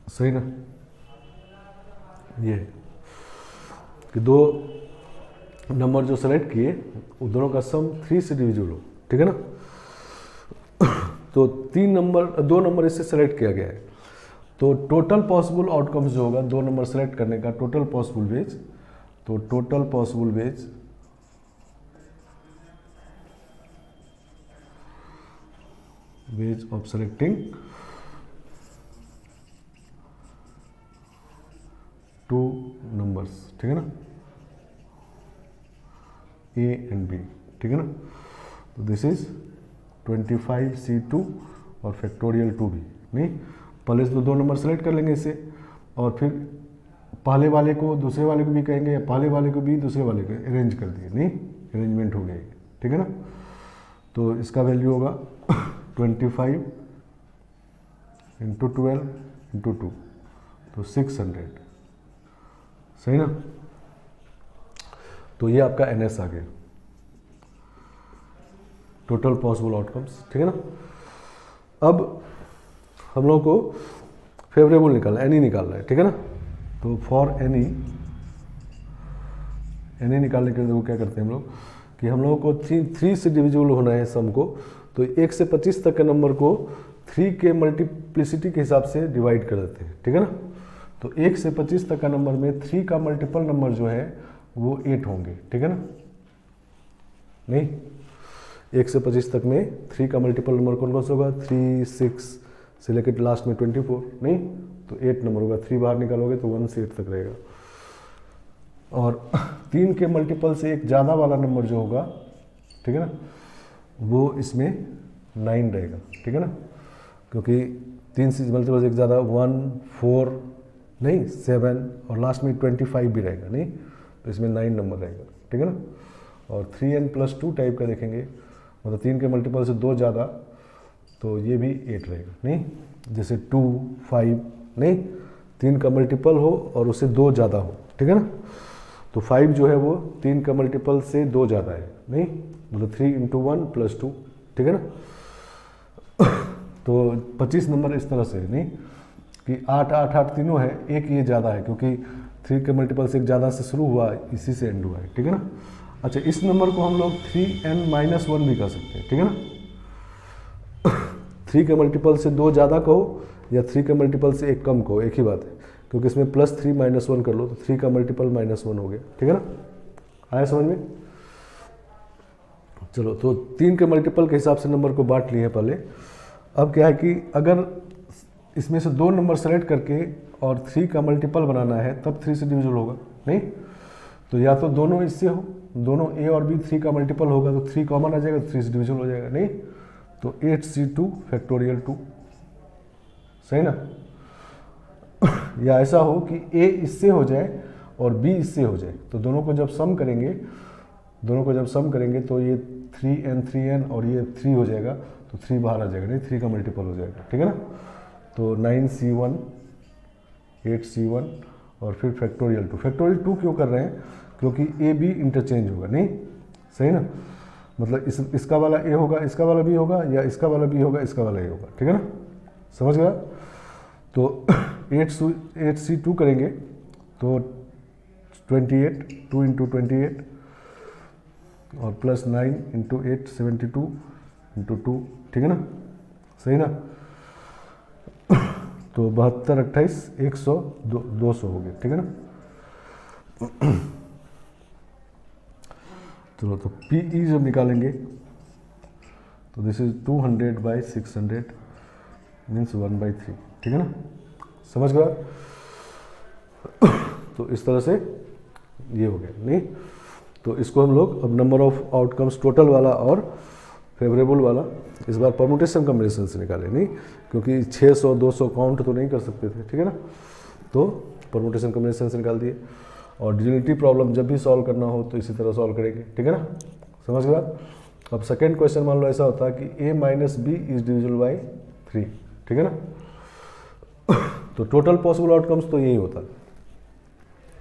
सही ना, ये कि 2 नंबर जो सेलेक्ट किए उन दोनों का सम 3 से डिविजिबल हो, ठीक है ना। तो 2 नंबर इससे सेलेक्ट किया गया है, तो टोटल पॉसिबल आउटकम्स जो होगा 2 नंबर सेलेक्ट करने का टोटल पॉसिबल वेज, तो total possible ways of selecting 2 numbers, ठीक है ना, ए एंड बी, ठीक है ना। तो दिस इज 25C2 और फैक्टोरियल 2b। नहीं, पहले तो 2 नंबर सेलेक्ट कर लेंगे इससे, और फिर पहले वाले को दूसरे वाले को भी कहेंगे, या पहले वाले को भी दूसरे वाले को अरेंज कर दिए, नहीं अरेंजमेंट हो गया, ठीक है ना। तो इसका वैल्यू होगा 25 इंटू 12 इंटू 2, तो 600, सही ना। तो ये आपका NS आ गया, टोटल पॉसिबल आउटकम्स, ठीक है ना। अब हम लोग को फेवरेबल निकालना है, एनी निकालना है, ठीक है ना। तो फॉर एनी निकालने के लिए क्या करते हैं हम लोग कि हम लोगों को 3 से डिविजिबल होना है सम को, तो 1 से 25 तक के नंबर को 3 के मल्टीप्लिसिटी के हिसाब से डिवाइड कर देते हैं, ठीक है ना। तो 1 से 25 तक का नंबर में 3 का मल्टीपल नंबर जो है वो 8 होंगे, ठीक है ना। नहीं, 1 से 25 तक में 3 का मल्टीपल नंबर कौन कौन सा होगा, 3, 6 से लेकर लास्ट में 24, नहीं तो 8 नंबर होगा। 3 बाहर निकालोगे तो 1 से 8 तक रहेगा। और 3 के मल्टीपल से एक ज़्यादा वाला नंबर जो होगा, ठीक है ना, वो इसमें 9 रहेगा, ठीक है ना, क्योंकि 3 से मल्टीपल से एक ज़्यादा 1, 4 नहीं 7 और लास्ट में 25 भी रहेगा, नहीं तो इसमें 9 नंबर रहेगा, ठीक है ना। और 3n+2 टाइप का देखेंगे, मतलब 3 के मल्टीपल से 2 ज़्यादा, तो ये भी 8 रहेगा, नहीं जैसे 2, 5 नहीं 3 का मल्टीपल हो और उससे 2 ज़्यादा हो, ठीक है ना। तो 5 जो है वो 3 का मल्टीपल से 2 ज़्यादा है, नहीं मतलब 3 × 1 + 2, ठीक है ना। तो 25 नंबर इस तरह से नहीं कि 8, 8, 8 तीनों है, एक ये ज़्यादा है क्योंकि 3 के मल्टीपल से एक ज़्यादा से शुरू हुआ, इसी से एंड हुआ है, ठीक है ना। अच्छा, इस नंबर को हम लोग 3n-1 भी कर सकते हैं, ठीक है ना। 3 के मल्टीपल से 2 ज़्यादा कहो या 3 के मल्टीपल से 1 कम कहो, एक ही बात है, क्योंकि इसमें +3 -1 कर लो तो 3 का मल्टीपल -1 हो गया, ठीक है ना। आया समझ में। चलो, तो 3 के मल्टीपल के हिसाब से नंबर को बांट लिए पहले। अब क्या है कि अगर इसमें से 2 नंबर सेलेक्ट करके और 3 का मल्टीपल बनाना है तब 3 से डिविजिबल होगा, नहीं तो या तो दोनों इससे हो, दोनों A और B 3 का मल्टीपल होगा तो 3 कॉमन आ जाएगा तो 3 से डिविजिबल हो जाएगा, नहीं तो 8c2 फैक्टोरियल 2, सही ना। या ऐसा हो कि A इससे हो जाए और B इससे हो जाए, तो दोनों को जब सम करेंगे तो ये 3n और ये 3 हो जाएगा, तो 3 बाहर आ जाएगा, नहीं 3 का मल्टीपल हो जाएगा, ठीक है ना। तो 9c1 8c1 और फिर फैक्टोरियल 2। फैक्टोरियल 2 क्यों कर रहे हैं, क्योंकि A B इंटरचेंज होगा, नहीं सही ना, मतलब इसका वाला A होगा, इसका वाला B होगा, या इसका वाला B होगा, इसका वाला A होगा, ठीक है ना, समझ गया। तो 8c2 करेंगे तो 28, 2 × 28 और +9 × 8 72 × 2, ठीक है ना, सही ना। तो 72, 28, 100, 200 हो गया, ठीक है ना। चलो, तो PE जब निकालेंगे तो दिस इज 200/600 मीन्स 1/3, ठीक है ना, समझ गया। तो इस तरह से ये हो गया, नहीं तो इसको हम लोग अब नंबर ऑफ आउटकम्स टोटल वाला और फेवरेबल वाला इस बार परमुटेशन कॉम्बिनेशन से निकाले, नहीं क्योंकि 600 200 काउंट तो नहीं कर सकते थे, ठीक है ना, तो परमुटेशन कॉम्बिनेशन से निकाल दिए। और डिजिटलिटी प्रॉब्लम जब भी सॉल्व करना हो तो इसी तरह सॉल्व करेंगे, ठीक है ना, समझ गया। अब सेकेंड क्वेश्चन मान लो ऐसा होता है कि A - B is divisible by 3, ठीक है ना। तो टोटल पॉसिबल आउटकम्स तो यही होता,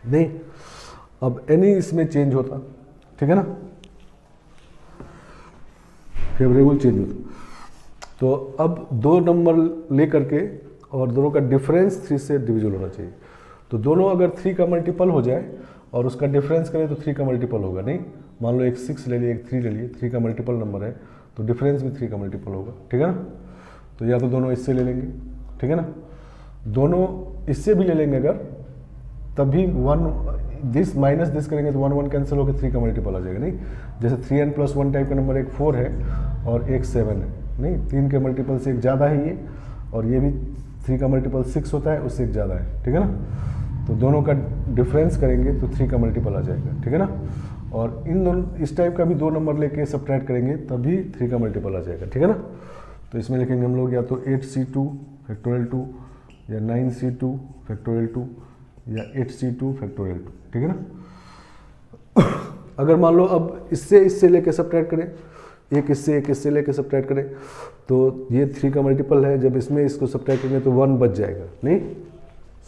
नहीं अब एनी इसमें चेंज होता, ठीक है ना, फेवरेबल चेंज होता। तो अब 2 नंबर ले करके और दोनों का डिफरेंस 3 से डिविजिबल होना चाहिए। तो दोनों अगर 3 का मल्टीपल हो जाए और उसका डिफरेंस करें तो 3 का मल्टीपल होगा, नहीं मान लो एक 6 ले लिए, एक 3 ले लिए, 3 का मल्टीपल नंबर है तो डिफरेंस भी 3 का मल्टीपल होगा, ठीक है ना। तो या तो दोनों इससे ले लेंगे, ठीक है ना, दोनों इससे भी ले लेंगे अगर, तभी 1 दिस माइनस दिस करेंगे तो 1 1 कैंसिल होकर 3 का मल्टीपल आ जाएगा, नहीं जैसे 3n+1 टाइप का नंबर एक 4 है और एक 7 है, नहीं 3 के मल्टीपल से एक ज़्यादा है ये, और ये भी 3 का मल्टीपल 6 होता है, उससे एक ज़्यादा है, ठीक है ना। तो दोनों का डिफरेंस करेंगे तो 3 का मल्टीपल आ जाएगा, ठीक है ना। और इन दोनों इस टाइप का भी 2 नंबर लेके सब्ट्रैक्ट करेंगे तभी 3 का मल्टीपल आ जाएगा, ठीक है ना। तो इसमें लिखेंगे हम लोग या तो 8c2 फैक्टोरियल 2 या 9c2 फैक्टोरियल 2 या 8c2 फैक्टोरियल 2, ठीक है ना। अगर मान लो अब इससे लेके सब्ट्रैक्ट करें, एक इससे लेके सब्ट्रैक्ट करें तो ये 3 का मल्टीपल है, जब इसमें इसको सब्ट्रैक्ट करेंगे तो 1 बच जाएगा, नहीं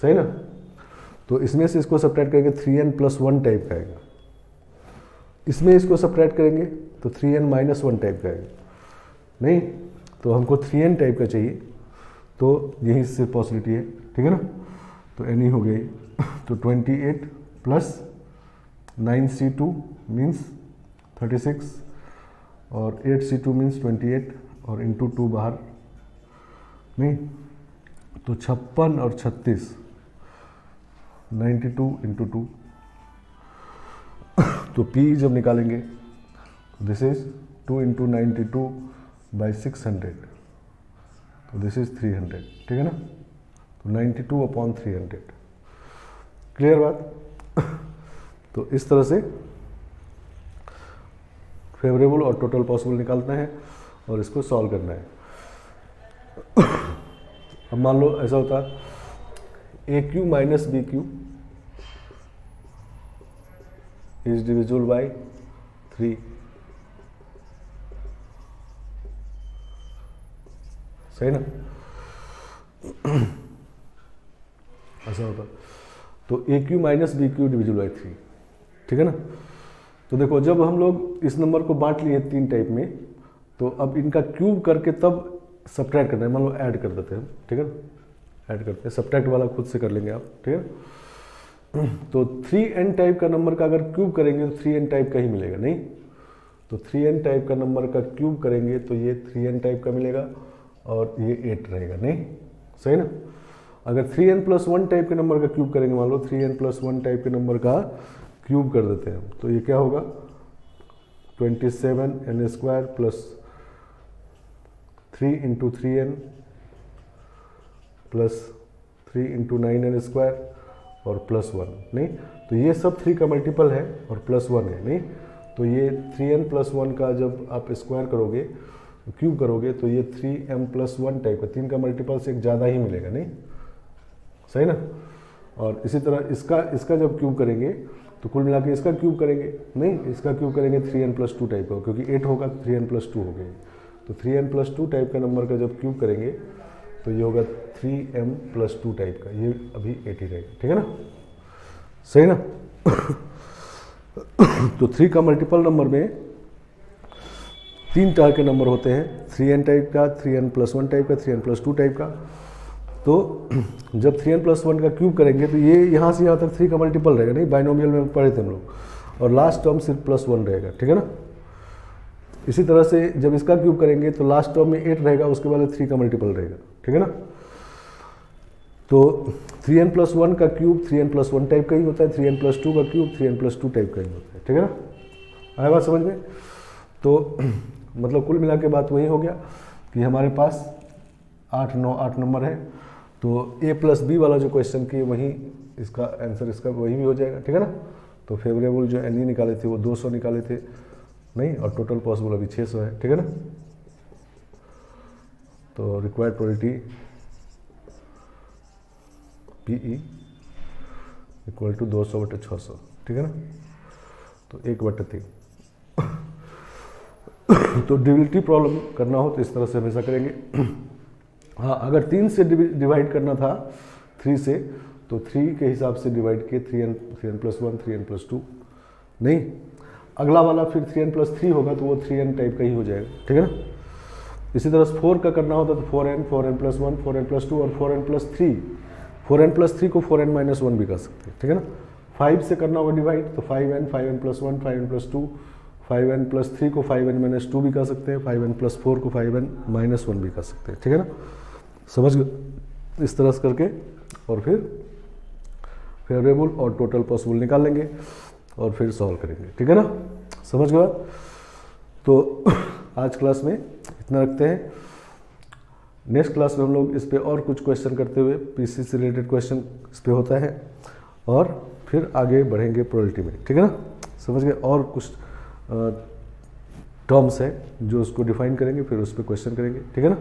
सही ना। तो इसमें से इसको सब्ट्रैक्ट करेंगे 3n+1 टाइप का आएगा, इसमें इसको सब्ट्रैक्ट करेंगे तो 3n-1 टाइप का आएगा, नहीं तो हमको 3n टाइप का चाहिए, तो यही से पॉसिबिलिटी है, ठीक है ना। तो एन हो गई तो 28 + 9c2 मीन्स 36 और 8c2 मीन्स 28 और इंटू 2 बाहर, नहीं तो 56 और 36 92 इंटू 2। तो P जब निकालेंगे दिस इज 2 इंटू 92 बाई 600, तो दिस इज 300, ठीक है ना। तो 92/300, क्लियर बात। तो इस तरह से फेवरेबल और टोटल पॉसिबल निकालना है और इसको सॉल्व करना है। अब मान लो ऐसा होता AQ minus BQ is divisible by 3, सही ना, ऐसा होता तो AQ minus BQ divisible by 3, ठीक है ना। तो देखो जब हम लोग इस नंबर को बांट लिए 3 टाइप में, तो अब इनका क्यूब करके तब सब्ट्रैक्ट करना है, मान लो ऐड कर देते हैं, ठीक है ना, ऐड करते हैं, सब्ट्रैक्ट वाला खुद से कर लेंगे आप, ठीक है। तो 3n टाइप का नंबर का अगर क्यूब करेंगे तो 3n टाइप का ही मिलेगा, नहीं तो 3n टाइप का नंबर का क्यूब करेंगे तो ये 3n टाइप का मिलेगा और ये 8 रहेगा, नहीं सही ना। अगर 3n+1 टाइप के नंबर का क्यूब करेंगे, मान लो 3n+1 टाइप के नंबर का क्यूब कर देते हैं, तो ये क्या होगा 27n² + 3 into 3n + 3 into 9n² और +1, नहीं तो ये सब 3 का मल्टीपल है और +1 है, नहीं तो ये 3n+1 का जब आप स्क्वायर करोगे क्यूब करोगे तो ये 3m+1 टाइप का 3 का मल्टीपल से एक ज़्यादा ही मिलेगा, नहीं सही ना। और इसी तरह इसका जब क्यूब करेंगे तो कुल मिला के इसका क्यूब करेंगे, नहीं इसका क्यूब करेंगे 3n+2 टाइप का, क्योंकि 8 होगा तो 3n+2 हो गई, तो 3n+2 टाइप का नंबर का जब क्यूब करेंगे तो ये होगा 3m+2 टाइप का, ये अभी 80 रहेगा, ठीक है ना, सही ना। तो 3 का मल्टीपल नंबर में 3 तरह के नंबर होते हैं, 3n टाइप का, 3n+1 टाइप का, 3n+2 टाइप का। तो जब 3n+1 का क्यूब करेंगे तो ये यहाँ से यहाँ तक 3 का मल्टीपल रहेगा, नहीं बाइनोमियल में पढ़े थे हम लोग, और लास्ट टर्म सिर्फ +1 रहेगा, ठीक है ना। इसी तरह से जब इसका क्यूब करेंगे तो लास्ट टर्म में 8 रहेगा, उसके बाद 3 का मल्टीपल रहेगा, ठीक है ना। तो 3n+1 का क्यूब 3n+1 टाइप का ही होता है, 3n+2 का क्यूब 3n+2 टाइप का ही होता है, ठीक है ना। आया बात समझ में। तो मतलब कुल मिला के बात वही हो गया कि हमारे पास 8 नंबर है, तो A+B वाला जो क्वेश्चन की वही इसका आंसर इसका वही भी हो जाएगा, ठीक है ना। तो फेवरेबल जो NE निकाले थे वो 200 निकाले थे, नहीं और टोटल पॉसिबल अभी 600 है, ठीक है ना। तो रिक्वायर्ड प्रोबेबिलिटी PE = 200/600, ठीक है ना। तो 1/3। तो डिविजिबिलिटी प्रॉब्लम करना हो तो इस तरह से हमेशा करेंगे। हाँ अगर 3 से डिवाइड करना था 3 से, तो 3 के हिसाब से डिवाइड किए 3n+1 3n+2, नहीं अगला वाला फिर 3n+3 होगा तो वो 3n टाइप का ही हो जाएगा, ठीक है ना। इसी तरह 4 का करना होता तो 4n 4n+1 4n+2 और 4n+3, 4n+3 को 4n-1 भी कर सकते हैं, ठीक है ना। 5 से करना होगा डिवाइड तो 5n 5n+1 5n+2, 5n+3 को 5n-2 भी कर सकते हैं, 5n+4 को 5n-1 भी कर सकते हैं, ठीक है ना। समझ गए इस तरह से करके, और फिर फेवरेबल और टोटल पॉसिबल निकाल लेंगे और फिर सॉल्व करेंगे, ठीक है ना। समझ गए। तो आज क्लास में इतना रखते हैं, नेक्स्ट क्लास में हम लोग इस पे और कुछ क्वेश्चन करते हुए पीसी से रिलेटेड क्वेश्चन इस पे होता है और फिर आगे बढ़ेंगे प्रोबेबिलिटी में, ठीक है ना। समझ गए। और कुछ टर्म्स है जो उसको डिफाइन करेंगे, फिर उस पर क्वेश्चन करेंगे, ठीक है ना।